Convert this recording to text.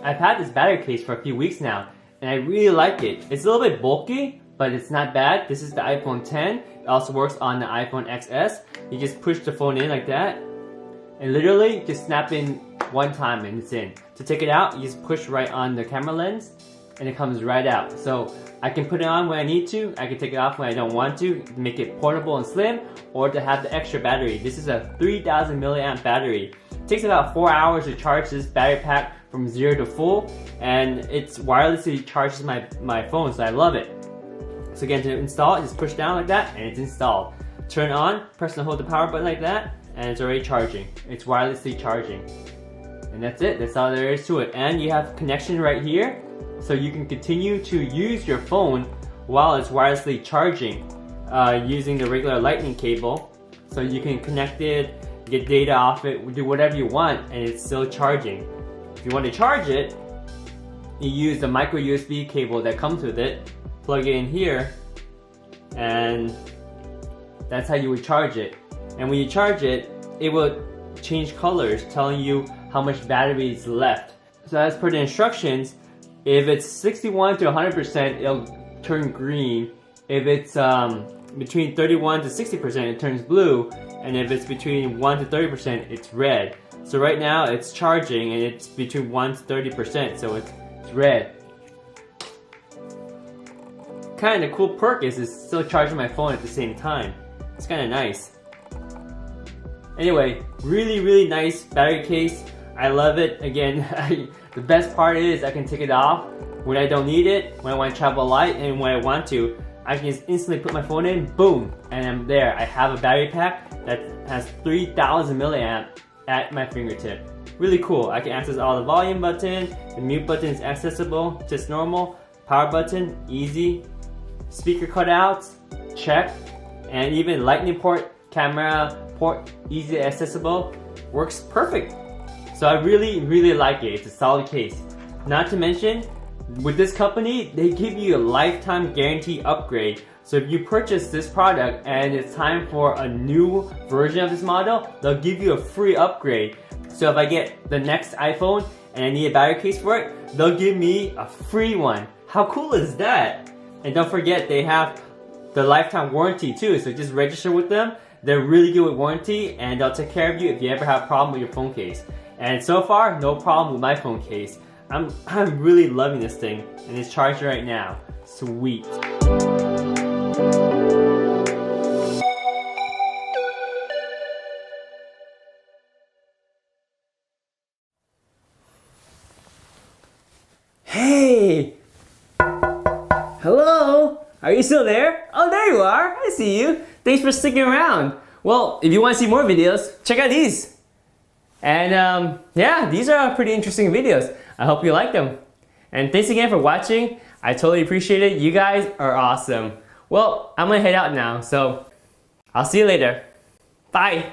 I've had this battery case for a few weeks now, and I really like it. It's a little bit bulky, but it's not bad. This is the iPhone 10. It also works on the iPhone XS. You just push the phone in like that, and literally just snap in one time and it's in. To take it out, you just push right on the camera lens, and it comes right out. So I can put it on when I need to, I can take it off when I don't want to, make it portable and slim, or to have the extra battery. This is a 3000 milliamp battery. It takes about 4 hours to charge this battery pack from 0 to full, and it's wirelessly charges my phone, so I love it. So again, to install it, just push down like that, and it's installed. Turn on, press and hold the power button like that, and it's already charging. It's wirelessly charging. And that's it, that's all there is to it. And you have connection right here, so you can continue to use your phone while it's wirelessly charging using the regular lightning cable. So you can connect it, get data off it, do whatever you want, and it's still charging. If you want to charge it, you use the micro USB cable that comes with it, plug it in here, and that's how you would charge it. And when you charge it, it will change colors, telling you how much battery is left. So as per the instructions, if it's 61 to 100%, it'll turn green. If it's between 31 to 60%, it turns blue. And if it's between 1 to 30%, it's red. So right now it's charging and it's between 1 to 30%, so it's red. Kind of cool perk is it's still charging my phone at the same time. It's kind of nice. Anyway, really nice battery case. I love it. Again, the best part is I can take it off when I don't need it, when I want to travel light, and when I want to. I can just instantly put my phone in, boom, and I'm there. I have a battery pack that has 3000 milliamp at my fingertip. Really cool. I can access all the volume button, the mute button is accessible, just normal. Power button, easy. Speaker cutouts, check. And even lightning port, camera port, easy accessible, works perfect. So I really like it. It's a solid case. Not to mention, with this company, they give you a lifetime guarantee upgrade. So if you purchase this product and it's time for a new version of this model, they'll give you a free upgrade. So if I get the next iPhone and I need a battery case for it, they'll give me a free one. How cool is that? And don't forget, they have the lifetime warranty too, so just register with them. They're really good with warranty, and they'll take care of you if you ever have a problem with your phone case. And so far, no problem with my phone case. I'm really loving this thing, and it's charged right now. Sweet. Hey! Hello? Are you still there? Oh, there you are. I see you. Thanks for sticking around. Well, if you want to see more videos, check out these. And yeah, these are pretty interesting videos. I hope you like them. And thanks again for watching. I totally appreciate it. You guys are awesome. Well, I'm gonna head out now, so I'll see you later. Bye.